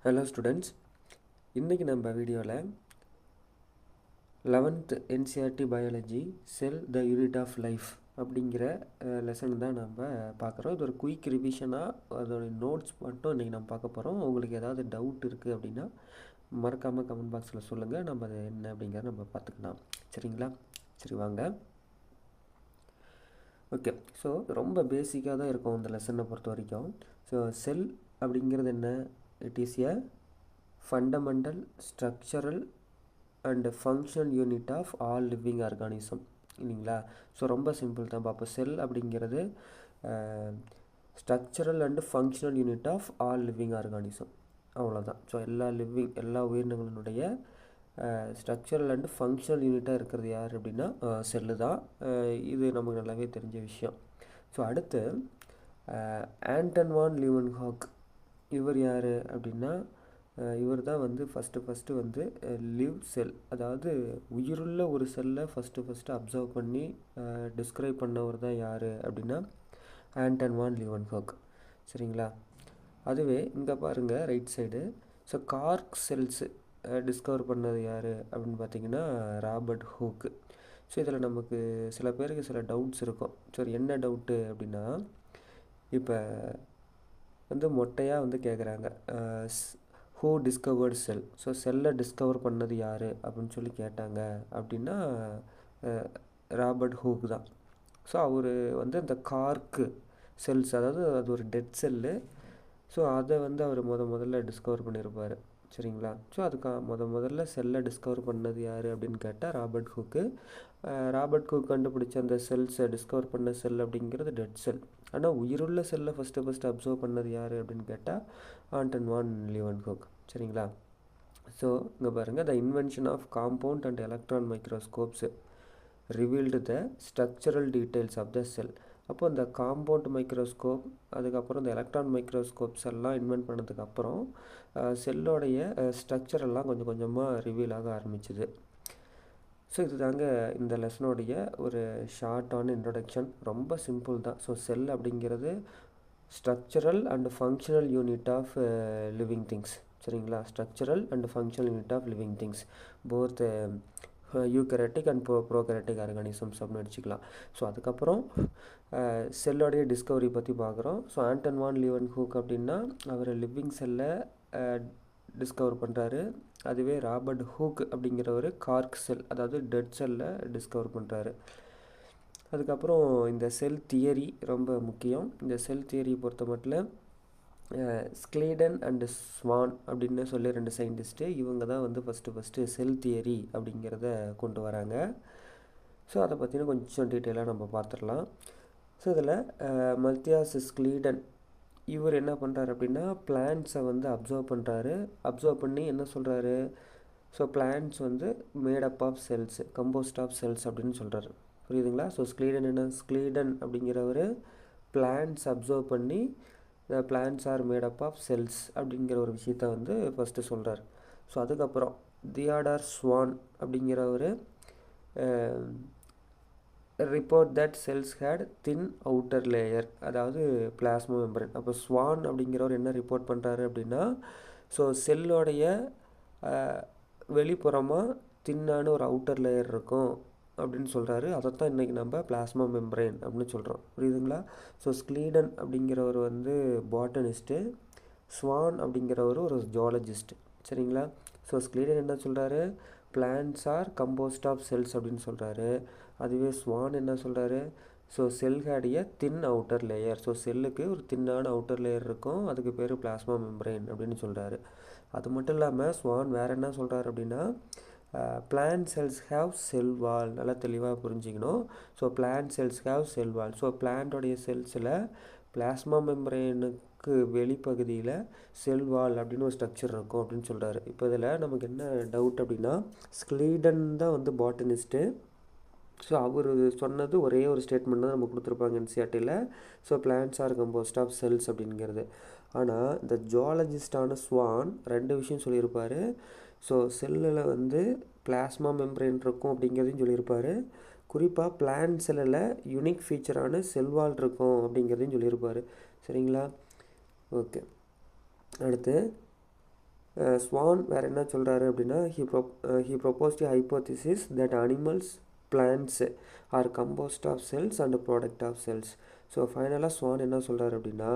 Hello students, இன்றைக்கி நம்ம வீடியோவில் 11th NCERT biology cell the unit of life அப்படிங்கிற லெசன் தான் நம்ம பார்க்குறோம். இது ஒரு குயிக் ரிவிஷனாக அதோடைய நோட்ஸ் மட்டும் இன்றைக்கி நம்ம பார்க்க போகிறோம். உங்களுக்கு ஏதாவது டவுட் இருக்குது அப்படின்னா மறக்காமல் கமெண்ட் பாக்ஸில் சொல்லுங்கள். நம்ம அது என்ன அப்படிங்கிறத நம்ம பார்த்துக்கலாம். சரிங்களா? சரி வாங்க. ஓகே, ஸோ ரொம்ப பேசிக்காக தான் இருக்கும் இந்த லெசனை பொறுத்த வரைக்கும். ஸோ செல் அப்படிங்கிறது என்ன? It is a fundamental structural and functional unit of all living organism இல்லைங்களா? ஸோ ரொம்ப சிம்பிள் தான். அப்போ செல் அப்படிங்கிறது structural and functional unit of all living organism, அவ்வளோதான். ஸோ எல்லா உயிரினங்களினுடைய ஸ்ட்ரக்சரல் அண்டு ஃபங்க்ஷனல் யூனிட்டாக இருக்கிறது யார் அப்படின்னா செல்லு தான். இது நமக்கு நல்லாவே தெரிஞ்ச விஷயம். ஸோ அடுத்து ஆண்டன் வான் லியூவன்ஹாக், இவர் யார் அப்படின்னா இவர் தான் வந்து ஃபஸ்ட்டு வந்து லிவ் செல், அதாவது உயிருள்ள ஒரு செல்லை ஃபஸ்ட்டு அப்சர்வ் பண்ணி டிஸ்கிரைப் பண்ணவர் தான் யார் அப்படின்னா ஆண்டன் வான் லியூவன்ஹாக். சரிங்களா? அதுவே இங்கே பாருங்கள் right side. So cork cells discover பண்ணது யார் அப்படின்னு பார்த்தீங்கன்னா ராபர்ட் ஹூக்கு. ஸோ இதில் நமக்கு சில பேருக்கு சில டவுட்ஸ் இருக்கும். சரி, என்ன டவுட்டு அப்படின்னா, இப்போ வந்து மொட்டையாக வந்து கேட்குறாங்க, ஹூ டிஸ்கவர்டு செல். ஸோ செல்லை டிஸ்கவர் பண்ணது யார் அப்படின்னு சொல்லி கேட்டாங்க அப்படின்னா ராபர்ட் ஹூக் தான். ஸோ அவர் வந்து அந்த கார்க்கு செல்ஸ், அதாவது அது ஒரு டெட் செல்லு, ஸோ அதை வந்து அவர் முதல்ல டிஸ்கவர் பண்ணியிருப்பார். சரிங்களா? ஸோ அதுக்கு முதல்ல செல்லை டிஸ்கவர் பண்ணது யார் அப்படின்னு கேட்டால் ராபர்ட் ஹூக்கு. ராபர்ட் ஹூக் கண்டுபிடிச்ச அந்த செல்ஸை டிஸ்கவர் பண்ண செல் அப்படிங்கிறது டெட் செல். ஆனால் உயிருள்ள செல்லை ஃபஸ்ட்டு அப்சர்வ் பண்ணது யார் அப்படின்னு கேட்டால் ஆண்டன் வான் லியூவன்ஹாக். சரிங்களா? ஸோ இங்கே பாருங்கள், the invention of compound and electron microscopes revealed the structural details of the cell. அப்போ இந்த காம்பவுண்ட் மைக்ரோஸ்கோப், அதுக்கப்புறம் இந்த எலக்ட்ரான் மைக்ரோஸ்கோப்ஸ் எல்லாம் இன்வென்ட் பண்ணதுக்கப்புறம் செல்லோடைய ஸ்ட்ரக்சர் எல்லாம் கொஞ்சம் கொஞ்சமாக ரிவீல் ஆக ஆரம்பிச்சுது. ஸோ இது தாங்க இந்த லெசனுடைய ஒரு ஷார்ட்டான இன்ட்ரொடக்ஷன். ரொம்ப சிம்பிள் தான். ஸோ செல் அப்படிங்கிறது structural and functional unit of living things. சரிங்களா? Structural and functional unit of living things, both eukaryotic and prokaryotic organisms அப்படின்னு வச்சுக்கலாம். ஸோ அதுக்கப்புறம் செல்லோடைய டிஸ்கவரி பற்றி பார்க்குறோம். ஸோ ஆண்டன் வான் லியூவன்ஹாக் அப்படின்னா அவர் லிவிங் செல்லை டிஸ்கவர் பண்ணுறாரு. அதுவே ராபர்ட் ஹூக் அப்படிங்கிறவர் கார்க் செல், அதாவது டெட் செல்லை டிஸ்கவர் பண்ணுறாரு. அதுக்கப்புறம் இந்த செல் தியரி ரொம்ப முக்கியம். இந்த செல் தியரி பொறுத்த மட்டும் ஸ்க்லீடன் அண்டு ஸ்வான் அப்படின்னு சொல்லி 2 சயின்டிஸ்ட்டு, இவங்க தான் வந்து ஃபஸ்ட்டு செல் தியரி அப்படிங்கிறத கொண்டு வராங்க. ஸோ அதை பற்றின கொஞ்சம் டீட்டெயிலாக நம்ம பார்த்துடலாம். ஸோ இதில் மல்தியாஸ் ஸ்க்லீடன் இவர் என்ன பண்ணுறாரு அப்படின்னா பிளான்ட்ஸை வந்து அப்சர்வ் பண்ணுறாரு. அப்சர்வ் பண்ணி என்ன சொல்கிறாரு, ஸோ பிளான்ட்ஸ் வந்து made up of cells, composed of cells அப்படின்னு சொல்கிறாரு. புரியுதுங்களா? ஸோ ஸ்க்லீடன் அப்படிங்கிறவர் பிளான்ட்ஸ் அப்சர்வ் பண்ணி the plants are made up of cells அப்படிங்கிற ஒரு விஷயத்த வந்து ஃபஸ்ட்டு சொல்கிறார். ஸோ அதுக்கப்புறம் தியோடர் ஸ்வான் அப்படிங்கிறவர் report that cells had thin outer layer, அதாவது பிளாஸ்மா மெம்பரேன். அப்போ ஸ்வான் அப்படிங்கிறவர் என்ன ரிப்போர்ட் பண்ணுறாரு அப்படின்னா, ஸோ செல்லோடைய வெளிப்புறமாக தின்னான ஒரு அவுட்டர் லேயர் இருக்கும் அப்படின்னு சொல்கிறாரு. அதைத்தான் இன்றைக்கி நம்ம பிளாஸ்மா மெம்பரேன் அப்படின்னு சொல்கிறோம். புரியுதுங்களா? ஸோ ஸ்க்லீடன் அப்படிங்கிறவர் வந்து பாட்டனிஸ்ட்டு, ஸ்வான் அப்படிங்கிறவர் ஒரு ஜுவாலஜிஸ்ட்டு. சரிங்களா? ஸோ ஸ்க்லீடன் என்ன சொல்கிறாரு, plants are composed of cells அப்படின்னு சொல்கிறாரு. அதுவே ஸ்வான் என்ன சொல்கிறாரு, so cell had a thin outer layer, so செல்லுக்கு ஒரு தின்னான அவுட்டர் லேயர் இருக்கும், அதுக்கு பேர் பிளாஸ்மா மெம்பரேன் அப்படின்னு சொல்கிறாரு. அது மட்டும் இல்லாமல் ஸ்வான் வேறு என்ன சொல்கிறாரு அப்படின்னா, plant cells have cell wall. நல்லா தெளிவாக புரிஞ்சிக்கணும். So plant cells have cell wall. So பிளான்ட்டோடைய செல்ஸில் பிளாஸ்மா மெம்பரேனுக்கு வெளிப்பகுதியில் செல் வால் அப்படின்னு ஒரு ஸ்ட்ரக்சர் இருக்கும் அப்படின்னு சொல்கிறாரு. இப்போ இதில் நமக்கு என்ன டவுட் அப்படின்னா, ஸ்க்லீடன் தான் வந்து பாட்டனிஸ்ட்டு. ஸோ அவர் சொன்னது ஒரே ஒரு ஸ்டேட்மெண்ட் தான் நம்ம கொடுத்துருப்பாங்க என்சிஆர்டியில். So plants are composed of cells அப்படிங்கிறது. ஆனால் இந்த ஜுவாலஜிஸ்டான ஸ்வான் 2 விஷயம் சொல்லியிருப்பார். ஸோ செல்லில் வந்து பிளாஸ்மா மெம்பரேன் இருக்கும் அப்படிங்கிறதையும் சொல்லியிருப்பார். குறிப்பாக பிளான்ட் செல்லில் யூனிக் ஃபீச்சரான செல்வால் இருக்கும் அப்படிங்கிறதையும் சொல்லியிருப்பார். சரிங்களா? ஓகே, அடுத்து ஸ்வான் வேறு என்ன சொல்கிறாரு அப்படின்னா he proposed a hypothesis that animals plants are composed of cells and product of cells. So ஃபைனலாக ஸ்வான் என்ன சொல்கிறாரு அப்படின்னா,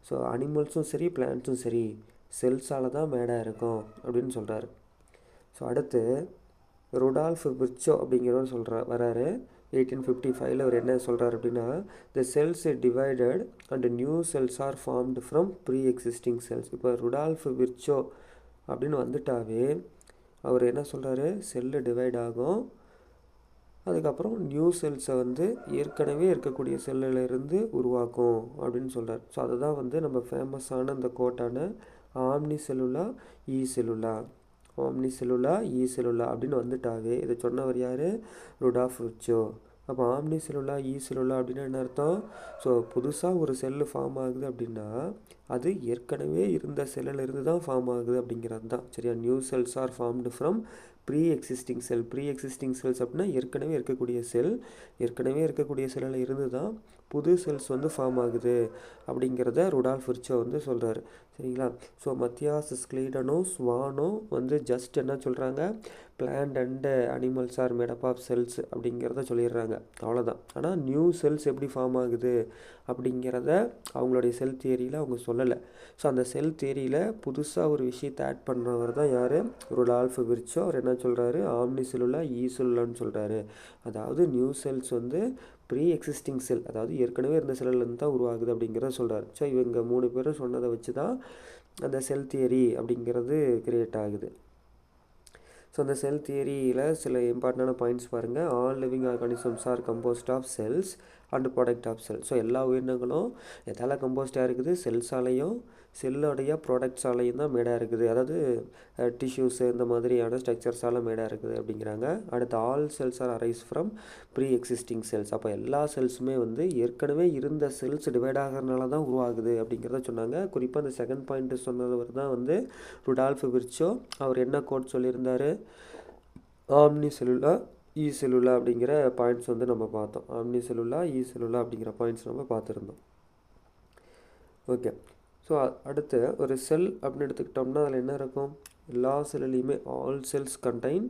ஸோ அனிமல்ஸும் சரி பிளான்ட்ஸும் சரி செல்ஸால் தான் மேடாக இருக்கும் அப்படின்னு சொல்கிறாரு. ஸோ அடுத்து ருடால்ஃப் விர்ச்சோ அப்படிங்கிறவர் வராரு 1855 அவர் என்ன சொல்கிறார் அப்படின்னா, the cells divided and new cells are formed from pre existing cells. இப்போ ருடால்ஃப் விர்ச்சோ அப்படின்னு வந்துட்டாவே அவர் என்ன சொல்கிறாரு, செல்லு டிவைட் ஆகும், அதுக்கப்புறம் நியூ செல்ஸை வந்து ஏற்கனவே இருக்கக்கூடிய செல்லிலிருந்து உருவாக்கும் அப்படின்னு சொல்கிறார். ஸோ அதுதான் வந்து நம்ம ஃபேமஸான அந்த கோட்டான ஆம்னி செல்லுலா ஈ செல்லுலா, ஆம்னி செல்லுலா ஈ செல்லுலா அப்படின்னு வந்துட்டாவே இதை சொன்னவர் யார், ருடால்ஃப் விர்ச்சோ. அப்போ ஆம்னி செல்லுலா ஈ செல்லுலா அப்படின்னா என்ன அர்த்தம், ஸோ புதுசாக ஒரு செல்லு ஃபார்ம் ஆகுது அப்படின்னா அது ஏற்கனவே இருந்த செல்லிலிருந்து தான் ஃபார்ம் ஆகுது அப்படிங்கிறது தான் சரியா. New cells are formed from pre existing cell. Pre existing cells அப்படின்னா ஏற்கனவே இருக்கக்கூடிய செல், ஏற்கனவே இருக்கக்கூடிய செல்லில் இருந்து தான் புது செல்ஸ் வந்து ஃபார்ம் ஆகுது அப்படிங்கிறத ருடால்ஃப் விர்ச்சோ வந்து சொல்கிறாரு சரிங்களா. ஸோ மத்தியாஸ் ஸ்க்லீடனும் ஸ்வானும் வந்து ஜஸ்ட் என்ன சொல்கிறாங்க, plant and animals are made up of cells அப்படிங்கிறத சொல்லிடுறாங்க, அவ்வளோதான். ஆனால் நியூ செல்ஸ் எப்படி ஃபார்ம் ஆகுது அப்படிங்கிறத அவங்களுடைய செல் தியரியில் அவங்க சொல்லலை. ஸோ அந்த செல் தியரியில் புதுசாக ஒரு விஷயத்தை ஆட் பண்ணுறவர் தான் யார், ருடால்ஃப் விர்ச்சோ. அவர் என்ன சொல்கிறாரு, ஆம்னி செல்லுலா ஈ செல்லுலான்னு சொல்கிறாரு. அதாவது நியூ செல்ஸ் வந்து ப்ரீ எக்ஸிஸ்டிங் செல், அதாவது ஏற்கனவே இருந்த செல்லிலேருந்து தான் உருவாகுது அப்படிங்கிறத சொல்கிறார். ஸோ இவங்க 3 பேரும் சொன்னதை வச்சு தான் அந்த செல் தியரி அப்படிங்கிறது கிரியேட் ஆகுது. ஸோ அந்த செல் தியரியில் சில இம்பார்ட்டண்டான பாயிண்ட்ஸ் பாருங்கள். All living organisms are composed of cells and product of cell. So எல்லா உயிரினங்களும் எதால் கம்போஸ்டாக இருக்குது, செல்ஸாலையும் செல்லுடைய ப்ராடக்ட்ஸாலையும் தான் மேடாக இருக்குது, அதாவது டிஷ்யூஸு இந்த மாதிரியான ஸ்ட்ரக்சர்ஸால் மேடாக இருக்குது அப்படிங்கிறாங்க. அடுத்து all cells are arise from pre existing cells. அப்போ எல்லா செல்ஸுமே வந்து ஏற்கனவே இருந்த செல்ஸ் டிவைட் ஆகிறதுனால தான் உருவாகுது அப்படிங்கிறத சொன்னாங்க. குறிப்பாக அந்த செகண்ட் பாயிண்ட்டு சொன்னவர் தான் வந்து ருடால்ஃப் விர்ச்சோ. அவர் என்ன கோட் சொல்லியிருந்தார், ஆம்னி செல்லுலா ஈ செல்லுலா அப்படிங்கிற பாயிண்ட்ஸ் வந்து நம்ம பார்த்தோம். ஆம்னி செல்லுலா ஈ செல்லுலா அப்படிங்கிற பாயிண்ட்ஸ் நம்ம பார்த்துருந்தோம். ஓகே. ஸோ அடுத்து ஒரு செல் அப்படின்னு எடுத்துக்கிட்டோம்னா அதில் என்ன இருக்கும், எல்லா செல்லுலேயுமே all cells contain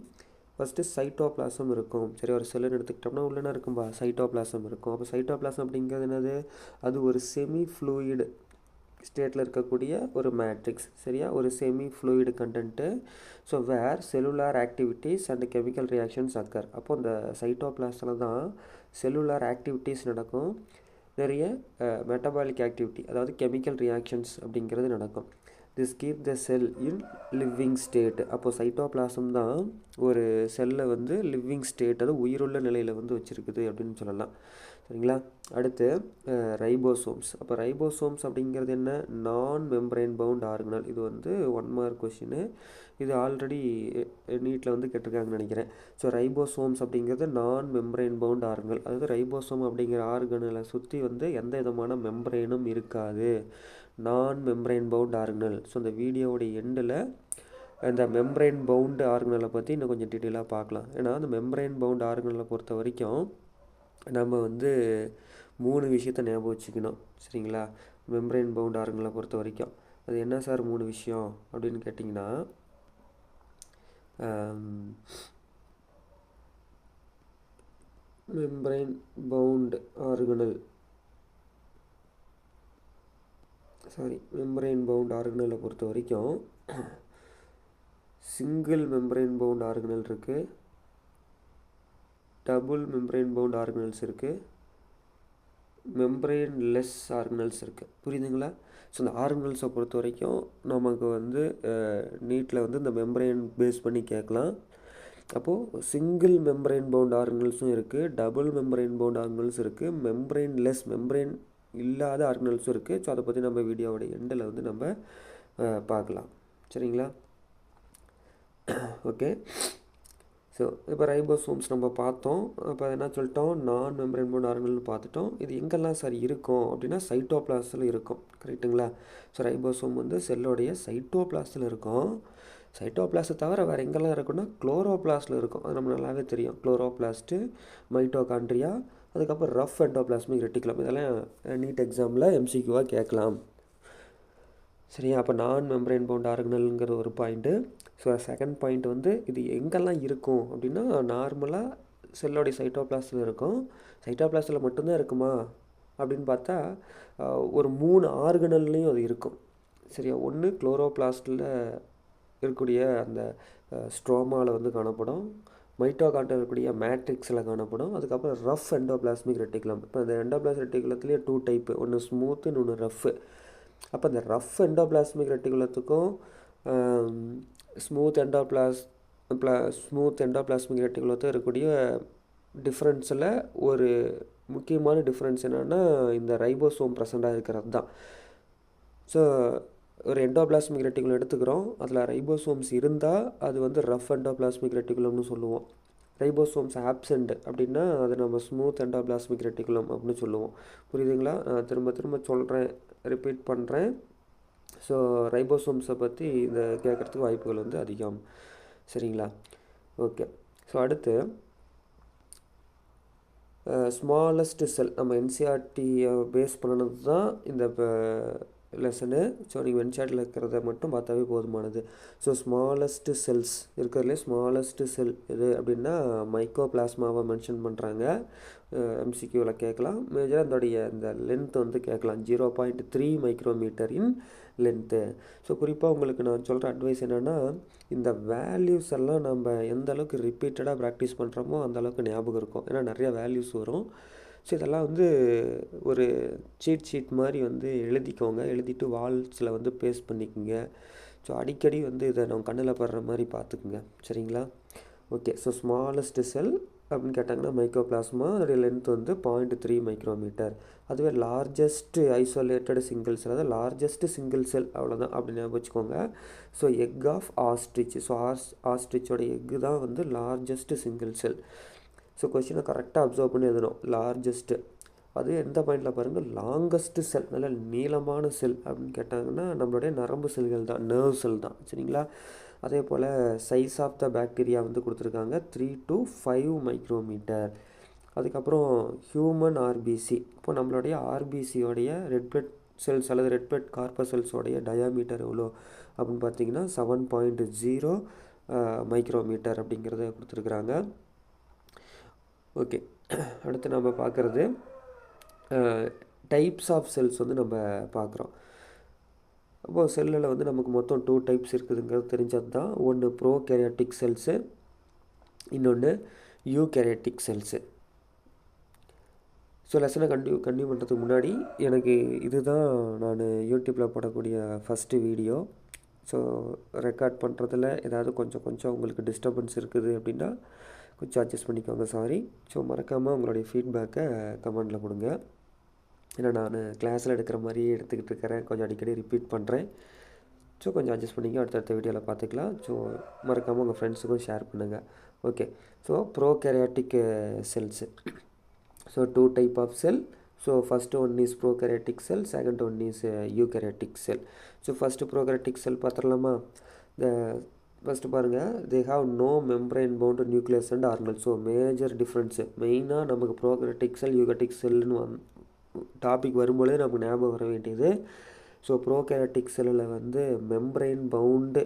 first cytoplasm இருக்கும். சரி, ஒரு செல்லுன்னு எடுத்துக்கிட்டோம்னா உள்ள என்ன இருக்கும்பா, சைட்டோபிளாசம் இருக்கும். அப்போ சைட்டோபிளாசம் அப்படிங்கிறது என்னது, அது ஒரு செமி ஃப்ளூயிடு ஸ்டேட்டில் இருக்கக்கூடிய ஒரு மேட்ரிக்ஸ் சரியா, ஒரு semi fluid content. So where cellular activities and chemical reactions occur. அப்போ இந்த சைட்டோபிளாஸில் தான் செல்லுலார் ஆக்டிவிட்டீஸ் நடக்கும், நிறைய மெட்டபாலிக் ஆக்டிவிட்டி அதாவது கெமிக்கல் ரியாக்ஷன்ஸ் அப்படிங்கிறது நடக்கும். This keep the cell in living state. அப்போது சைட்டோபிளாசம் தான் ஒரு செல்லை வந்து லிவிங் ஸ்டேட், அது உயிருள்ள நிலையில் வந்து வச்சுருக்குது அப்படின்னு சொல்லலாம் சரிங்களா. அடுத்து ரைபோசோம்ஸ். அப்போ ரைபோசோம்ஸ் அப்படிங்கிறது என்ன, நான் மெம்பரைன் பவுண்ட் ஆர்கனல். இது வந்து 1 மார்க் கொஷினு, இது ஆல்ரெடி நீட்டில் வந்து கேட்டிருக்காங்கன்னு நினைக்கிறேன். ஸோ ரைபோசோம்ஸ் அப்படிங்கிறது நான் மெம்பரைன் பவுண்ட் ஆர்கனல், அதாவது ரைபோசோம் அப்படிங்கிற ஆர்கனலை சுற்றி வந்து எந்த விதமான மெம்பரைனும் இருக்காது, நான் மெம்பரைன் பவுண்ட் ஆர்கனல். ஸோ இந்த வீடியோவுடைய எண்டில் இந்த மெம்பரைன் பவுண்டு ஆர்கனலை பற்றி இன்னும் கொஞ்சம் டீட்டெயிலாக பார்க்கலாம். ஏன்னா அந்த மெம்பரைன் பவுண்ட் ஆர்கனலை பொறுத்த வரைக்கும் நம்ம வந்து 3 விஷயத்தை ஞாபகம் வச்சுக்கணும் சரிங்களா. மெம்பரைன் பவுண்ட் ஆர்கனலை பொறுத்த வரைக்கும் அது என்ன சார் 3 விஷயம் அப்படின்னு கேட்டிங்கன்னா, membrane bound organelle membrane bound ஆர்கனலை பொறுத்த வரைக்கும் சிங்கிள் மெம்பரைன் பவுண்ட் ஆர்கனல் இருக்குது, டபுள் மெம்பரைன் பவுண்ட் ஆர்கனல்ஸ் இருக்குது, மெம்பரைன் லெஸ் ஆர்கனல்ஸ் இருக்குது. புரியுதுங்களா. ஸோ இந்த ஆர்கனல்ஸை பொறுத்த வரைக்கும் நமக்கு வந்து நீட்டில் வந்து இந்த மெம்பரைன் பேஸ் பண்ணி கேட்கலாம். அப்போது சிங்கிள் மெம்பரைன் பவுண்ட் ஆர்கனல்ஸும் இருக்குது, டபுள் மெம்பரைன் பவுண்ட் ஆர்கனல்ஸ் இருக்குது, மெம்பரைன் லெஸ் மெம்பரைன் இல்லாத ஆர்கனல்ஸும் இருக்குது. ஸோ அதை பற்றி நம்ம வீடியோவோட எண்டில் வந்து நம்ம பார்க்கலாம் சரிங்களா. ஓகே. ஸோ இப்போ ரைபோசோம்ஸ் நம்ம பார்த்தோம். அப்போ என்ன சொல்லிட்டோம், நான் மெம்பரைன் பவுண்ட் ஆர்கனல்னு பார்த்துட்டோம். இது எங்கெல்லாம் சார் இருக்கும் அப்படின்னா சைட்டோபிளாஸில் இருக்கும் கரெக்டுங்களா. ஸோ ரைபோசோம் வந்து செல்லோடைய சைட்டோபிளாஸில் இருக்கும். சைட்டோபிளாஸை தவிர வேறு எங்கெல்லாம் இருக்குன்னா குளோரோபிளாஸ்டில் இருக்கும், அது நம்ம நல்லாவே தெரியும். குளோரோபிளாஸ்ட்டு, மைட்டோகாண்ட்ரியா, அதுக்கப்புறம் ரஃப் எண்டோபிளாஸ்மிக் ரெட்டிகுலம். இதெல்லாம் நீட் எக்ஸாமில் எம்சிக்யூவாக கேட்கலாம். சரியா? அப்போ நான் மெம்பரேன் பவுண்ட் ஆர்கனல்ங்கிற ஒரு பாயிண்ட்டு. ஸோ செகண்ட் பாயிண்ட் வந்து இது எங்கெல்லாம் இருக்கும் அப்படின்னா, நார்மலாக செல்லோடைய சைட்டோபிளாஸில் இருக்கும். சைட்டோபிளாஸில் மட்டும்தான் இருக்குமா அப்படின்னு பார்த்தா ஒரு 3 ஆர்கனல்லையும் அது இருக்கும். சரியா? ஒன்று குளோரோபிளாஸ்டில் இருக்கக்கூடிய அந்த ஸ்ட்ரோமாவில் வந்து காணப்படும். மைட்டோகாண்ட்ரியா இருக்கக்கூடிய மேட்ரிக்ஸில் காணப்படும். அதுக்கப்புறம் ரஃப் எண்டோபிளாஸ்மிக் ரெட்டிகுலம். இப்போ அந்த எண்டோபிளாஸ்மிக் ரெட்டிகுலத்துலேயே 2 டைப்பு, ஒன்று ஸ்மூத்து இன்னொன்று ரஃப்பு. அப்போ இந்த ரஃப் எண்டோபிளாஸ்மிக் ரெட்டிகுலத்துக்கும் ஸ்மூத் எண்டோபிளாஸ்மிக் ரெட்டிகுலத்துக்கும் இருக்கக்கூடிய டிஃப்ரென்ஸில் ஒரு முக்கியமான டிஃப்ரென்ஸ் என்னென்னா இந்த ரைபோசோம் ப்ரெசண்ட்டாக இருக்கிறது தான். ஸோ ஒரு எண்டோபிளாஸ்மிக் ரெட்டிகுலம் எடுத்துக்கிறோம், அதில் ரைபோசோம்ஸ் இருந்தால் அது வந்து ரஃப் எண்டோபிளாஸ்மிக் ரெட்டிகுலம்னு சொல்லுவோம். ரைபோசோம்ஸ் ஆப்சென்ட் அப்படின்னா அது நம்ம ஸ்மூத் எண்டோபிளாஸ்மிக் ரெட்டிகுலம் அப்படின்னு சொல்லுவோம். புரியுதுங்களா? நான் திரும்ப திரும்ப சொல்கிறேன், ரிப்பீட் பண்ணுறேன். ஸோ ரைபோசோம்ஸை பற்றி இந்த கேட்குறதுக்கு வாய்ப்புகள் வந்து அதிகம். சரிங்களா? ஓகே. ஸோ அடுத்து ஸ்மாலஸ்ட் செல், நம்ம என்சிஆர்டியை பேஸ் பண்ணினது தான் இந்த லெசனு. ஸோ நீங்கள் என்சிஆர்டியில் இருக்கிறத மட்டும் பார்த்தாவே போதுமானது. ஸோ ஸ்மாலஸ்ட் செல்ஸ் இருக்கிறதுலே ஸ்மாலஸ்ட் செல் எது அப்படின்னா மைக்கோபிளாஸ்மாவை மென்ஷன் பண்ணுறாங்க. எம்சிக்யூவில் கேட்கலாம். மேஜராக அதோடைய இந்த லென்த் வந்து கேட்கலாம், 0.3 மைக்ரோமீட்டர் இன் லென்த்து. ஸோ குறிப்பாக உங்களுக்கு நான் சொல்கிற அட்வைஸ் என்னென்னா, இந்த வேல்யூஸ் எல்லாம் நம்ம எந்த அளவுக்கு ரிப்பீட்டடாக ப்ராக்டிஸ் பண்ணுறோமோ அந்தளவுக்கு ஞாபகம் இருக்கும். ஏன்னா நிறையா வேல்யூஸ் வரும். ஸோ இதெல்லாம் வந்து ஒரு சீட் ஷீட் மாதிரி வந்து எழுதிக்கோங்க. எழுதிட்டு வால்ஸில் வந்து பேஸ்ட் பண்ணிக்கோங்க. ஸோ அடிக்கடி வந்து இதை நம்ம கண்ணில் படுற மாதிரி பார்த்துக்குங்க. சரிங்களா? ஓகே. ஸோ ஸ்மாலஸ்ட் செல் அப்படின்னு கேட்டாங்கன்னா மைக்கோபிளாஸ்மா, அதோடைய லென்த் வந்து 0.3 மைக்ரோமீட்டர். அதுவே லார்ஜஸ்ட் ஐசோலேட்டட் சிங்கிள் செல், அதாவது லார்ஜஸ்ட் சிங்கிள் செல், அவ்வளோதான் அப்படின்னு ஞாபகம் வச்சுக்கோங்க. So egg of ostrich. So ஆஸ்ட்ரிச்சோட எக்கு தான் வந்து லார்ஜஸ்ட் சிங்கிள் செல். ஸோ கொஸ்டினை கரெக்டாக அப்சர்வ் பண்ணி எழுதணும். லார்ஜஸ்ட்டு, அது எந்த பாயிண்டில் பாருங்கள், லாங்கஸ்ட்டு செல், நல்ல நீளமான செல் அப்படின்னு கேட்டாங்கன்னா நம்மளுடைய நரம்பு செல்கள் தான், நர்வ் செல் தான். சரிங்களா? அதே போல் சைஸ் ஆஃப் த பாக்டீரியா வந்து கொடுத்துருக்காங்க 3 to 5 மைக்ரோமீட்டர். அதுக்கப்புறம் ஹியூமன் ஆர்பிசி. இப்போ நம்மளுடைய ஆர்பிசியோடைய ரெட் பிளட் செல்ஸ் அல்லது ரெட் பிளட் கார்பசெல்ஸோடைய டயாமீட்டர் எவ்வளோ அப்படின்னு பார்த்தீங்கன்னா 7.0 மைக்ரோமீட்டர் அப்படிங்கிறத கொடுத்துருக்குறாங்க. ஓகே. அடுத்து நம்ம பார்க்குறது டைப்ஸ் ஆஃப் செல்ஸ் வந்து நம்ம பார்க்குறோம். அப்போது செல்லில் வந்து நமக்கு மொத்தம் 2 டைப்ஸ் இருக்குதுங்கிறது தெரிஞ்சது தான். ஒன்று ப்ரோகேரியாட்டிக் செல்ஸு, இன்னொன்று யூகேரியாட்டிக் செல்ஸு. ஸோ லெசனை கண்டினியூ பண்ணுறதுக்கு முன்னாடி எனக்கு இதுதான் நான் யூடியூப்பில் போடக்கூடிய ஃபஸ்ட்டு வீடியோ. ஸோ ரெக்கார்ட் பண்ணுறதுல ஏதாவது கொஞ்சம் உங்களுக்கு டிஸ்டர்பன்ஸ் இருக்குது அப்படின்னா கொஞ்சம் அட்ஜஸ்ட் பண்ணிக்கோங்க, சாரி. ஸோ மறக்காமல் உங்களுடைய ஃபீட்பேக்கை கமெண்டில் கொடுங்க. ஏன்னா நான் கிளாஸில் எடுக்கிற மாதிரியே எடுத்துக்கிட்டு இருக்கிறேன், கொஞ்சம் அடிக்கடி ரிப்பீட் பண்ணுறேன். ஸோ கொஞ்சம் அட்ஜஸ்ட் பண்ணிக்க, அடுத்தடுத்த வீடியோவில் பார்த்துக்கலாம். ஸோ மறக்காமல் உங்கள் ஃப்ரெண்ட்ஸுக்கும் ஷேர் பண்ணுங்கள். Okay. So prokaryotic cells. So 2 type of cell. So first one is prokaryotic cell, second one is eukaryotic cell. So first prokaryotic cell பார்த்துடலாமா? ஃபஸ்ட்டு பாருங்கள், they have no membrane bound nucleus and organelle. So major difference மெயினாக நமக்கு prokaryotic cell eukaryotic செல்னு topic வரும்போதே நமக்கு ஞாபகம் வர வேண்டியது. ஸோ ப்ரோகேரியாட்டிக் செல்லில் வந்து மெம்பரைன் பவுண்டு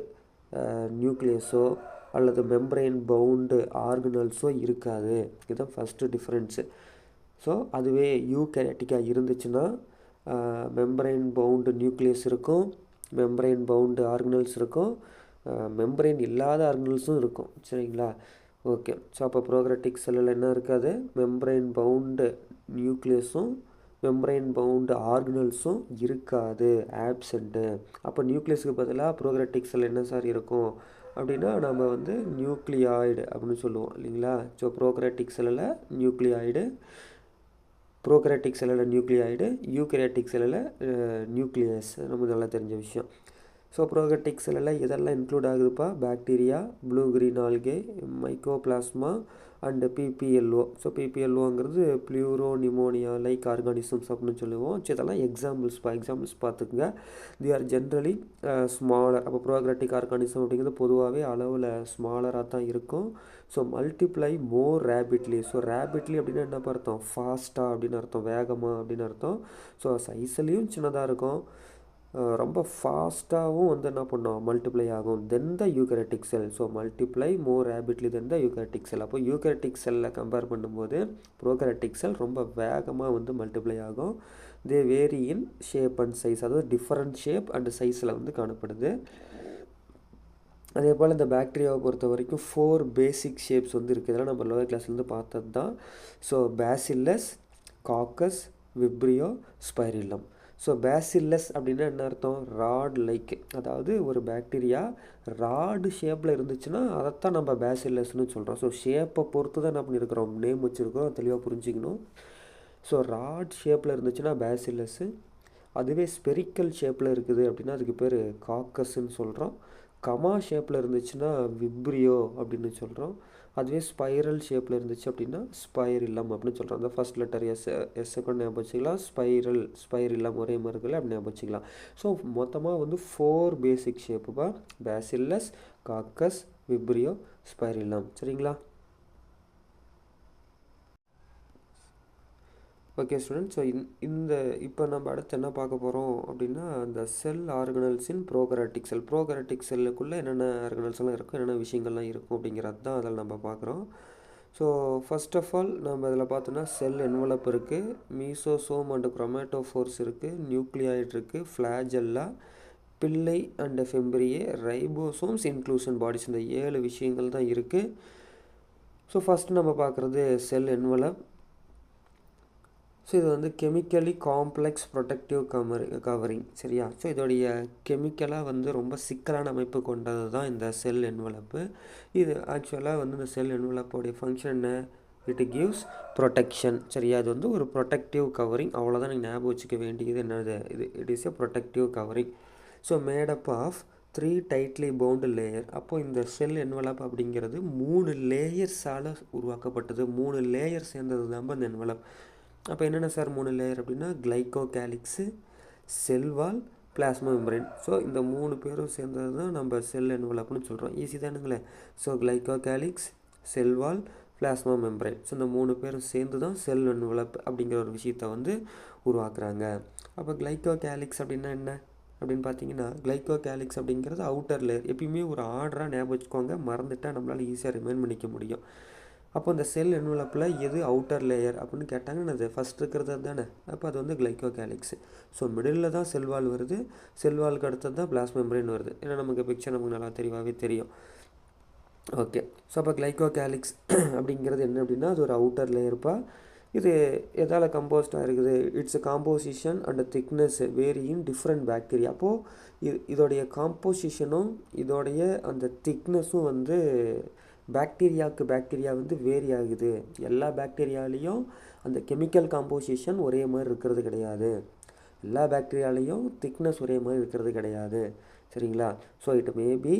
நியூக்ளியஸோ அல்லது மெம்பரைன் பவுண்டு ஆர்கனல்ஸோ இருக்காது. இதுதான் ஃபஸ்ட்டு டிஃப்ரென்ஸு. ஸோ அதுவே யூகேரியாட்டிக்காக இருந்துச்சுன்னா மெம்பரைன் பவுண்டு நியூக்ளியஸ் இருக்கும், மெம்பரைன் பவுண்டு ஆர்கனல்ஸ் இருக்கும், மெம்பரைன் இல்லாத ஆர்கனல்ஸும் இருக்கும். சரிங்களா? ஓகே. ஸோ அப்போ ப்ரோகேரியாட்டிக் செல்லில் என்ன இருக்காது? மெம்பரைன் பவுண்டு நியூக்ளியஸும் மெம்பரைன் பவுண்டு ஆர்கனல்ஸும் இருக்காது, ஆப்சண்ட்டு. அப்போ நியூக்ளியஸுக்கு பதிலாக ப்ரோகேரியாட்டிக் செல் என்ன சார் இருக்கும் அப்படின்னா நம்ம வந்து நியூக்ளியாய்டு அப்படின்னு சொல்லுவோம் இல்லைங்களா? ஸோ ப்ரோகேரியாட்டிக் செல்லில் நியூக்ளியாய்டு, ப்ரோகேரியாட்டிக் செல்லில் நியூக்ளியாய்டு, யூகேரியாட்டிக் செல்லில் நியூக்ளியஸ். நமக்கு நல்லா தெரிஞ்ச விஷயம். ஸோ ப்ரோகேரியாட்டிக் செல்லில் இதெல்லாம் இன்க்ளூட் ஆகுதுப்பா, bacteria, blue green algae, mycoplasma and PPLO. So பிபிஎல்ஓங்கிறது ப்ளூரோ நிமோனியா லைக் ஆர்கானிசம்ஸ் அப்படின்னு சொல்லுவோம். ஸோ இதெல்லாம் எக்ஸாம்பிள்ஸ் பார்த்துக்குங்க. They are generally smaller. அப்போ ப்ரோகேரியாட்டிக் ஆர்கானிசம் அப்படிங்கிறது பொதுவாகவே அளவில் ஸ்மாலராக தான் இருக்கும். So multiply more rapidly. So rapidly அப்படின்னா என்ன அர்த்தம்? ஃபாஸ்ட்டாக அப்படின்னு அர்த்தம், வேகமாக அப்படின்னு அர்த்தம். ஸோ சைஸ்லேயும் சின்னதாக இருக்கும், ரொம்ப ஃபாஸ்ட்டாகவும் வந்து என்ன பண்ணோம் மல்டிப்ளை ஆகும் தென் த யூகரியோட்டிக் செல். ஸோ மல்டிப்ளை மோர் ரேபிட்லி தென் த யூகரியோட்டிக் செல். அப்போ யூகரியோட்டிக் செல்லில் கம்பேர் பண்ணும்போது ப்ரோகரியோட்டிக் செல் ரொம்ப வேகமாக வந்து மல்டிப்ளை ஆகும். They vary in shape and size, அதாவது டிஃப்ரெண்ட் ஷேப் அண்ட் சைஸில் வந்து காணப்படுது. அதே போல் இந்த பாக்டீரியாவை பொறுத்த வரைக்கும் 4 பேசிக் ஷேப்ஸ் வந்து இருக்குது. இதெல்லாம் நம்ம லோவர் கிளாஸ்லேருந்து பார்த்தது தான். So bacillus, coccus, vibrio, spirillum. So bacillus அப்படின்னா என்ன அர்த்தம்? ராட் லைக், அதாவது ஒரு பாக்டீரியா ராடு ஷேப்பில் இருந்துச்சுன்னா அதைத்தான் நம்ம பேசில்லஸ்னு சொல்கிறோம். ஸோ ஷேப்பை பொறுத்து தான் என்ன பண்ணியிருக்கிறோம் நேம் வச்சுருக்கிறோம், தெளிவாக புரிஞ்சிக்கணும். ஸோ ராட் ஷேப்பில் இருந்துச்சுன்னா பேசில்லஸ்ஸு, அதுவே ஸ்பெரிக்கல் ஷேப்பில் இருக்குது அப்படின்னா அதுக்கு பேர் காக்கஸ்ன்னு சொல்கிறோம். கமா ஷேப்பில் இருந்துச்சுன்னா விப்ரியோ அப்படின்னு சொல்கிறோம். அதுவே ஸ்பைரல் ஷேப்பில் இருந்துச்சு அப்படின்னா ஸ்பைரில்லம் அப்படின்னு சொல்கிறோம். அந்த ஃபர்ஸ்ட் லெட்டர் எஸ்ஸுக்கு ஞாபகம் வச்சுக்கலாம், ஸ்பைரில்லம் ஒரே மாதிரி இருக்குல்ல அப்படி ஞாபகம் வச்சுக்கலாம். ஸோ மொத்தமாக வந்து 4 பேசிக் ஷேப்புப்பா: பேசில்லஸ், காக்கஸ், விப்ரியோ, ஸ்பைரில்லம். சரிங்களா? Okay student. ஸோ இந்த இப்போ நம்ம அடுத்து என்ன பார்க்க போகிறோம் அப்படின்னா அந்த செல் ஆர்கனல்ஸ் இன் ப்ரோகரியோட்டிக் செல். ப்ரோகரியோட்டிக் செல்லுக்குள்ளே என்னென்ன ஆர்கனல்ஸ் எல்லாம் இருக்கும், என்னென்ன விஷயங்கள்லாம் இருக்கும் அப்படிங்கிறது தான் அதில் நம்ம பார்க்குறோம். ஸோ ஃபர்ஸ்ட் ஆஃப் ஆல் நம்ம இதில் பார்த்தோன்னா செல் என்வலப் இருக்குது, மீசோசோம் அண்ட் குரோமேட்டோஃபோர்ஸ் இருக்குது, நியூக்ளியாய்ட் இருக்குது, ஃப்ளாஜெல்லா, பில்லை அண்ட் ஃபெம்பிரியே, ரைபோசோம்ஸ், இன்க்ளூஷன் பாடிஸ். இந்த 7 விஷயங்கள் தான் இருக்குது. ஸோ ஃபஸ்ட்டு நம்ம பார்க்குறது செல் என்வலப். ஸோ இது வந்து கெமிக்கலி காம்ப்ளெக்ஸ் ப்ரொடெக்டிவ் கவரிங். சரியா? ஸோ இதோடைய கெமிக்கலாக வந்து ரொம்ப சிக்கலான அமைப்பு கொண்டது தான் இந்த செல் என்வலப்பு. இது ஆக்சுவலாக வந்து இந்த செல் என்வலப்போடைய ஃபங்க்ஷன் என்ன? It gives protection. சரியா? இது வந்து ஒரு ப்ரொடெக்டிவ் கவரிங். அவ்வளோதான் நீங்கள் ஞாபகம் வச்சுக்க வேண்டியது என்னது? It is a protective covering. So made up of 3 tightly bound layer. அப்போது இந்த செல் என்வலப் அப்படிங்கிறது 3 லேயர்ஸால் உருவாக்கப்பட்டது. 3 லேயர் சேர்ந்தது தான் இந்த என்வலப். அப்போ என்னென்ன சார் 3 லேயர் அப்படின்னா glycocalyx, cell wall, plasma membrane. So இந்த 3 பேரும் சேர்ந்தது தான் நம்ம செல் என்வலப்னு சொல்கிறோம். ஈஸி தானுங்களே? So glycocalyx, cell wall, plasma membrane. So இந்த 3 பேரும் சேர்ந்து தான் செல் என்வலப் அப்படிங்கிற ஒரு விஷயத்தை வந்து உருவாக்குறாங்க. அப்போ கிளைகோகேலிக்ஸ் அப்படின்னா என்ன அப்படின்னு பார்த்தீங்கன்னா, கிளைகோகேலிக்ஸ் அப்படிங்கிறது அவுட்டர் லேயர். எப்பயுமே ஒரு ஆர்டராக ஞாபகம் வச்சுக்கோங்க, மறந்துட்டால் நம்மளால் ஈஸியாக ரிமைண்ட் பண்ணிக்க முடியும். அப்போ இந்த செல் என்வலப்பில் எது அவுட்டர் லேயர் அப்படின்னு கேட்டாங்கன்னா அது ஃபஸ்ட் இருக்கிறது தானே. அப்போ அது வந்து கிளைகோகேலிக்ஸ். ஸோ மிடில் தான் செல்வால் வருது, செல்வாலுக்கு அடுத்தது தான் பிளாஸ்மா மெம்பரேன் வருது. ஏன்னா நமக்கு பிக்சர் நமக்கு நல்லா தெளிவாகவே தெரியும். ஓகே. ஸோ அப்போ கிளைகோகேலிக்ஸ் அப்படிங்கிறது என்ன அப்படின்னா அது ஒரு அவுட்டர் லேயர்ப்பா. இது எதால் கம்போஸ்டாக இருக்குது? Its composition and thickness vary in different bacteria. அப்போது இதோடைய காம்போசிஷனும் இதோடைய அந்த திக்னஸும் வந்து பாக்டீரியாவுக்கு பாக்டீரியா வந்து வேரி ஆகுது. எல்லா பாக்டீரியாலேயும் அந்த கெமிக்கல் காம்போசிஷன் ஒரே மாதிரி இருக்கிறது கிடையாது. எல்லா பாக்டீரியாலேயும் திக்னஸ் ஒரே மாதிரி இருக்கிறது கிடையாது. சரிங்களா? So it maybe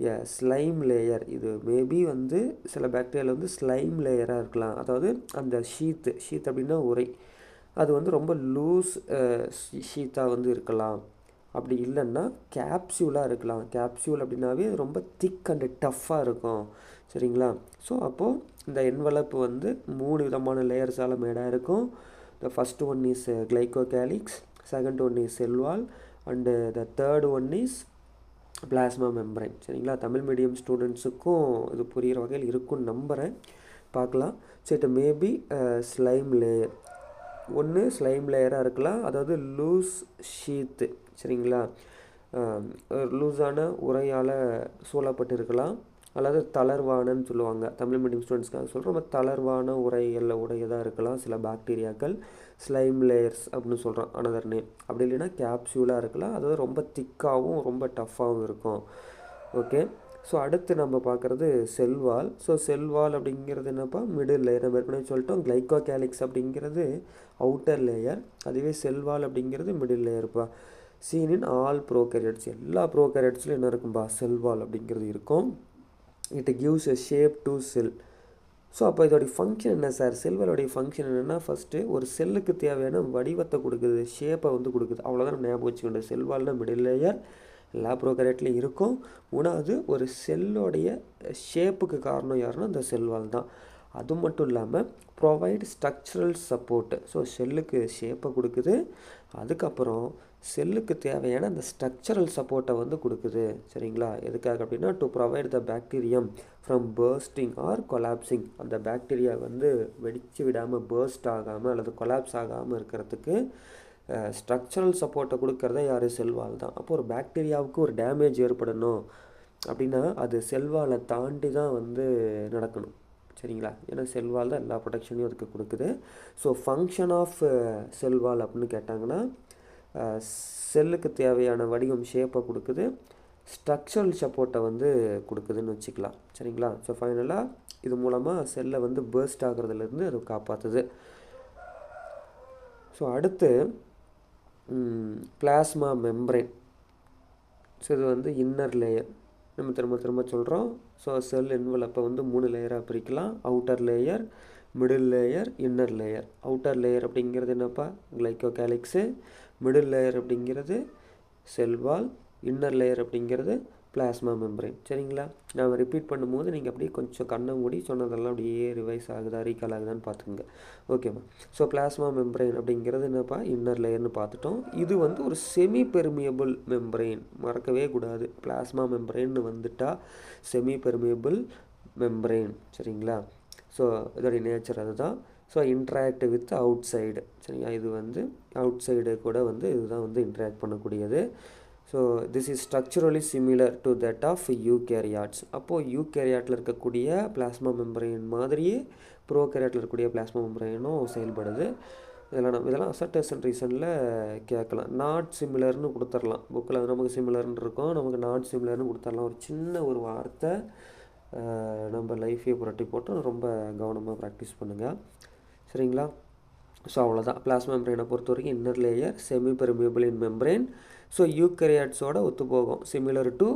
a slime layer. இது மேபி வந்து சில பாக்டீரியாவில் வந்து ஸ்லைம் லேயராக இருக்கலாம். அதாவது அந்த ஷீத் அப்படின்னா உரை, அது வந்து ரொம்ப லூஸ் ஷீத்தாக வந்து இருக்கலாம். அப்படி இல்லைன்னா கேப்சியூலாக இருக்கலாம். கேப்சியூல் அப்படின்னாவே ரொம்ப திக் அண்ட் டஃப்பாக இருக்கும். சரிங்களா? ஸோ அப்போது இந்த என்வலப் வந்து 3 விதமான லேயர்ஸால் மேடாக இருக்கும். The first one is glycocalyx, second one is cell wall, and the third one is plasma membrane. சரிங்களா? தமிழ் மீடியம் ஸ்டூடெண்ட்ஸுக்கும் இது புரிகிற வகையில் இருக்குன்னு நம்புகிறேன். பார்க்கலாம். So it maybe slime layer. ஒன்று ஸ்லைம் லேயராக இருக்கலாம், அதாவது லூஸ் ஷீத்து. சரிங்களா? லூஸான உரையால் சூழப்பட்டு இருக்கலாம், அல்லது தளர்வானன்னு சொல்லுவாங்க. தமிழ் மீடியம் ஸ்டூடெண்ட்ஸ்க்காக சொல்கிறோம். நம்ம தளர்வான உடையதாக இருக்கலாம் சில பாக்டீரியாக்கள். ஸ்லைம் லேயர்ஸ் அப்படின்னு சொல்கிறோம் அனதர் நேம். அப்படி இல்லைன்னா கேப்சியூலாக இருக்கலாம், அதாவது ரொம்ப திக்காகவும் ரொம்ப டஃப்பாகவும் இருக்கும். ஓகே. ஸோ அடுத்து நம்ம பார்க்குறது செல்வால். ஸோ செல்வால் அப்படிங்கிறது என்னப்பா? Middle layer. நம்ம ஏற்கனவே சொல்லிட்டோம் கிளைகோகேலிக்ஸ் அப்படிங்கிறது அவுட்டர் லேயர், அதுவே செல்வால் அப்படிங்கிறது மிடில் லேயர்ப்பா. Seen in all prokaryotes. எல்லா ப்ரோகேரியட்ஸ்லையும் என்ன இருக்கும்பா? செல்வால் அப்படிங்கிறது இருக்கும். It gives a shape to cell. So அப்போ இதோடைய ஃபங்க்ஷன் என்ன சார்? செல்வாலோடைய ஃபங்க்ஷன் என்னென்னா, ஃபஸ்ட்டு ஒரு செல்லுக்கு தேவையான வடிவத்தை கொடுக்குது, ஷேப்பை வந்து கொடுக்குது. அவ்வளோதான் நம்ம ஞாபகம் வச்சுக்கணும். செல்வால்னா மிடில் லேயர், எல்லா ப்ரோகேரியட்லையும் இருக்கும். மூணாவது, ஒரு செல்லோடைய ஷேப்புக்கு காரணம் யாருன்னா அந்த செல்வால் தான். அது மட்டும் இல்லாமல் ப்ரொவைட் ஸ்ட்ரக்சரல் சப்போர்ட்டு. ஸோ செல்லுக்கு ஷேப்பை கொடுக்குது, அதுக்கப்புறம் செல்லுக்கு தேவையான அந்த ஸ்ட்ரக்சரல் சப்போர்ட்டை வந்து கொடுக்குது. சரிங்களா? எதுக்காக அப்படின்னா to provide the bacterium from bursting or collapsing. அந்த பாக்டீரியா வந்து வெடித்து விடாமல் பர்ஸ்ட் ஆகாமல் அல்லது கொலாப்ஸ் ஆகாமல் இருக்கிறதுக்கு ஸ்ட்ரக்சரல் சப்போர்ட்டை கொடுக்கறத யார்? செல்வால் தான். அப்போ ஒரு பாக்டீரியாவுக்கு ஒரு டேமேஜ் ஏற்படணும் அப்படின்னா அது செல்வாலை தாண்டி தான் வந்து நடக்கணும். சரிங்களா? ஏன்னா செல்வால் தான் எல்லா ப்ரொடெக்ஷனையும் அதுக்கு கொடுக்குது. ஸோ ஃபங்க்ஷன் ஆஃப் செல்வால் அப்படின்னு கேட்டாங்கன்னா செல்லுக்கு தேவையான வடிவம் ஷேப்பை கொடுக்குது, ஸ்ட்ரக்சரல் சப்போர்ட்டை வந்து கொடுக்குதுன்னு வச்சுக்கலாம். சரிங்களா? ஸோ ஃபைனலாக இது மூலமாக செல்லை வந்து பர்ஸ்ட் ஆகிறதுலேருந்து அது காப்பாற்றுது. ஸோ அடுத்து பிளாஸ்மா மெம்பரேன். ஸோ இது வந்து இன்னர் லேயர். நம்ம திரும்ப சொல்கிறோம். ஸோ செல் என்வலப்பை வந்து 3 லேயராக பிரிக்கலாம். Outer layer, middle layer, inner layer. Outer layer அப்படிங்கிறது என்னப்பா? கிளைக்கோகேலிக்ஸு. மிடில் லேயர் அப்படிங்கிறது செல்வால், இன்னர் லேயர் அப்படிங்கிறது பிளாஸ்மா மெம்பரேன். சரிங்களா? நான் ரிப்பீட் பண்ணும்போது நீங்கள் அப்படியே கொஞ்சம் கண்ணை மூடி சொன்னதெல்லாம் அப்படியே ரிவைஸ் ஆகுதா ரீகால் ஆகுதான்னு பார்த்துக்குங்க. ஓகேம்மா. ஸோ பிளாஸ்மா மெம்பரேன் அப்படிங்கிறது என்னப்பா? இன்னர் லேயர்னு பார்த்துட்டோம். இது வந்து ஒரு செமி பெர்மியபிள் மெம்பரேன். மறக்கவே கூடாது. பிளாஸ்மா மெம்பரேன்னு வந்துட்டால் செமி பெர்மியபிள் மெம்பரேன். சரிங்களா? ஸோ இதோடைய நேச்சர் அதுதான். So interact with out side. சரிங்களா? இது வந்து அவுட் சைடு கூட வந்து இதுதான் வந்து இன்ட்ராக்ட் பண்ணக்கூடியது. So this is structurally similar to that of eukaryotes. அப்போது யூகேரியாட்டில் இருக்கக்கூடிய பிளாஸ்மா மெம்பரேன் மாதிரியே ப்ரோகேரியாட்டில் இருக்கக்கூடிய பிளாஸ்மா மெம்பரேனும் செயல்படுது. இதெல்லாம் அசர்டர்ஸ் அண்ட் ரீசனில் கேட்கலாம். நாட் சிமிலர்னு கொடுத்துடலாம். புக்கில் நமக்கு சிமிலர்னு இருக்கும், நமக்கு நாட் சிமிலர்னு கொடுத்துடலாம். ஒரு சின்ன ஒரு வார்த்தை நம்ம லைஃபையே புரட்டி போட்டு ரொம்ப கவனமாக ப்ராக்டிஸ் பண்ணுங்கள். சரிங்களா? ஸோ அவ்வளோதான். பிளாஸ்மா மெம்பரேனை பொறுத்த வரைக்கும் inner layer semi permeable in membrane. So யூகேரியாட்ஸோட ஒத்து போகும். Similar to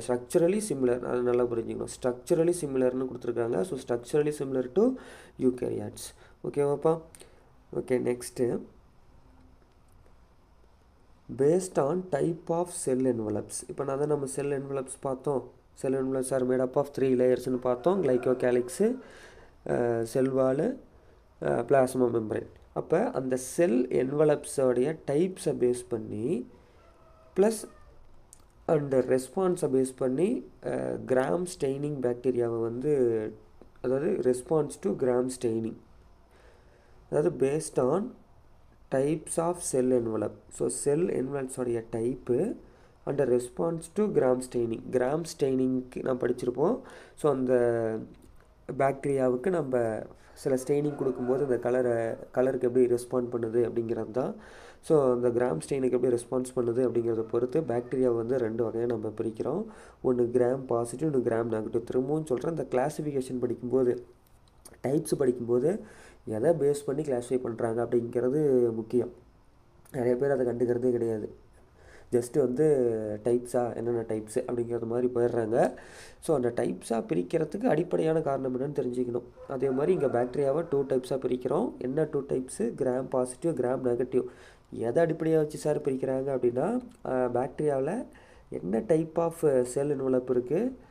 structurally similar. அது நல்லா புரிஞ்சுக்கணும். ஸ்ட்ரக்சரலி சிமிலர்னு கொடுத்துருக்காங்க. So structurally similar to eukaryotes. ஓகேவாப்பா? Okay, next based on type of cell envelopes. இப்போ நான் தான் நம்ம செல் என்வலப்ஸ் பார்த்தோம். Cell envelopes are made up of 3 லேயர்ஸ்னு பார்த்தோம். Glycocalyx, cell wall, plasma membrane. அப்போ அந்த செல் என்வலப்ஸோடைய டைப்ஸை பேஸ் பண்ணி ப்ளஸ் அந்த ரெஸ்பான்ஸை பேஸ் பண்ணி கிராம் ஸ்டெய்னிங் பாக்டீரியாவை வந்து, அதாவது ரெஸ்பான்ஸ் டு கிராம் ஸ்டெய்னிங், அதாவது based on types of cell envelope. So cell என்வலப்ஸோடைய type and response to gram staining. Gram ஸ்டெய்னிங்க்கு நான் படிச்சிருப்போம். ஸோ அந்த பாக்டீரியாவுக்கு நம்ம சில ஸ்டெய்னிங் கொடுக்கும்போது அந்த கலருக்கு எப்படி ரெஸ்பாண்ட் பண்ணுது அப்படிங்கிறது தான். ஸோ அந்த கிராம் ஸ்டெயினுக்கு எப்படி ரெஸ்பான்ஸ் பண்ணுது அப்படிங்கிறத பொறுத்து பாக்டீரியா வந்து 2 வகையாக நம்ம பிரிக்கிறோம். ஒன்று கிராம் பாசிட்டிவ், ஒன்று கிராம் நெகட்டிவ். திரும்பவும் சொல்கிறேன், இந்த கிளாஸிஃபிகேஷன் படிக்கும்போது, டைப்ஸ் படிக்கும்போது எதை பேஸ் பண்ணி கிளாஸிஃபை பண்ணுறாங்க அப்படிங்கிறது முக்கியம். நிறைய பேர் அதை கண்டுக்கிறதே கிடையாது. ஜஸ்ட்டு வந்து டைப்ஸாக என்னென்ன டைப்ஸு அப்படிங்கிறது மாதிரி போயிடுறாங்க. ஸோ அந்த டைப்ஸாக பிரிக்கிறதுக்கு அடிப்படையான காரணம் என்னென்னு தெரிஞ்சுக்கணும். அதே மாதிரி இங்கே பாக்டீரியாவை 2 டைப்ஸாக பிரிக்கிறோம். என்ன 2 types? Gram positive, gram negative. எதை அடிப்படையாக வச்சு சார் பிரிக்கிறாங்க அப்படின்னா, பாக்டீரியாவில் என்ன டைப் ஆஃப் செல் என்வலப் இருக்குது,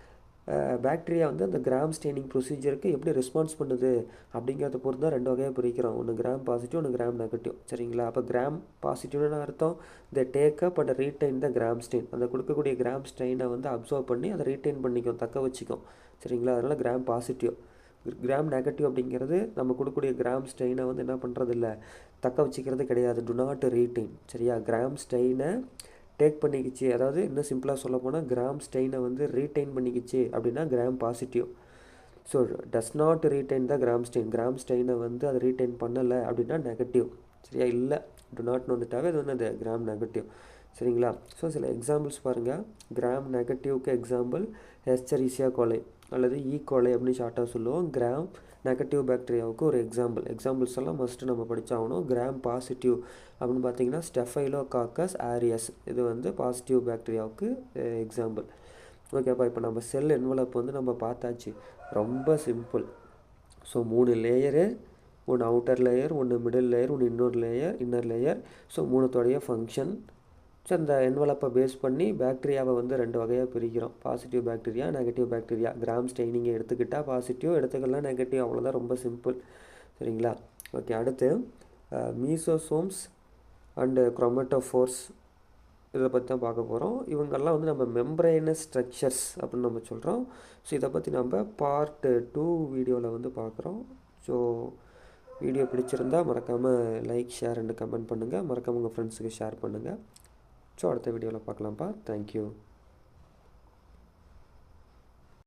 பாக்டீரியா வந்து அந்த கிராம் ஸ்டெய்னிங் ப்ரொசீஜருக்கு எப்படி ரெஸ்பான்ஸ் பண்ணுது அப்படிங்கிறத பொறுத்து தான் 2 வகையாக பிரிக்கிறோம். ஒன்று கிராம் பாசிட்டிவ், ஒன்று கிராம் நெகட்டிவ். சரிங்களா? அப்போ கிராம் பாசிட்டிவ்னு அர்த்தம் the take up and retain the gram stain. அந்த கொடுக்கக்கூடிய கிராம் ஸ்டெயினை வந்து அப்சர்வ் பண்ணி அதை ரீடைன் பண்ணிக்கும், தக்க வச்சுக்கும். சரிங்களா? அதனால் கிராம் பாசிட்டிவ். கிராம் நெகட்டிவ் அப்படிங்கிறது நம்ம கொடுக்கக்கூடிய கிராம் ஸ்டெயினை வந்து என்ன பண்ணுறது இல்லை, தக்க வச்சுக்கிறது கிடையாது. To not retain. சரியா? கிராம் ஸ்டெயினை டேக் பண்ணிக்கிச்சு, அதாவது இன்னும் சிம்பிளாக சொல்ல போனால் கிராம் ஸ்டெயினை வந்து ரீடைன் பண்ணிக்கிச்சு அப்படின்னா gram positive. So does not retain the gram stain. Gram ஸ்டெயினை வந்து அதை ரீடைன் பண்ணலை அப்படின்னா நெகட்டிவ். சரியா? இல்லை, டு நாட்னு வந்துட்டாவே அது வந்து அந்த கிராம் நெகட்டிவ். சரிங்களா? ஸோ சில எக்ஸாம்பிள்ஸ் பாருங்கள். கிராம் நெகட்டிவ்க்கு எக்ஸாம்பிள் எஸ்செரிசியா கோலை அல்லது கோலை அப்படின்னு ஷார்ட்டாக சொல்லுவோம். கிராம் நெகட்டிவ் பாக்டீரியாவுக்கு ஒரு எக்ஸாம்பிள்ஸ் எல்லாம் மஸ்ட்டு நம்ம படித்தாகணும். கிராம் பாசிட்டிவ் அப்படின்னு பார்த்தீங்கன்னா ஸ்டெஃபைலோகாக்கஸ் ஆரியஸ். இது வந்து பாசிட்டிவ் பாக்டீரியாவுக்கு எக்ஸாம்பிள். ஓகேப்பா? இப்போ நம்ம செல் என்வலப் வந்து நம்ம பார்த்தாச்சு. ரொம்ப சிம்பிள். ஸோ 3 லேயரு, ஒன்று அவுட்டர் லேயர், ஒன்று மிடில் லேயர், ஒன்று இன்னர் லேயர். ஸோ 3தோடைய ஃபங்க்ஷன். ஸோ அந்த என்வலப்பை பேஸ் பண்ணி பாக்டீரியாவை வந்து 2 வகையாக பிரிக்கிறோம். Positive bacteria, negative bacteria. Gram ஸ்டெய்னிங்கை எடுத்துக்கிட்டால் பாசிட்டிவ், எடுத்துக்கலாம் நெகட்டிவ். அவ்வளோதான், ரொம்ப சிம்பிள். சரிங்களா? ஓகே, அடுத்து மீசோசோம்ஸ் அண்டு குரோமேட்டோஃபோர்ஸ் இதை பற்றி தான் பார்க்க போகிறோம். இவங்கெல்லாம் வந்து நம்ம மெம்பரேனஸ் ஸ்ட்ரக்சர்ஸ் அப்படின்னு நம்ம சொல்கிறோம். ஸோ இதை பற்றி நம்ம பார்ட் 2 வீடியோவில் வந்து பார்க்குறோம். ஸோ வீடியோ பிடிச்சிருந்தால் மறக்காமல் லைக், ஷேர் அண்ட் கமெண்ட் பண்ணுங்கள். மறக்காமல் உங்கள் ஃப்ரெண்ட்ஸுக்கு ஷேர் பண்ணுங்கள். ஸோ அடுத்த வீடியோவில் பார்க்கலாம்ப்பா. தேங்க்யூ.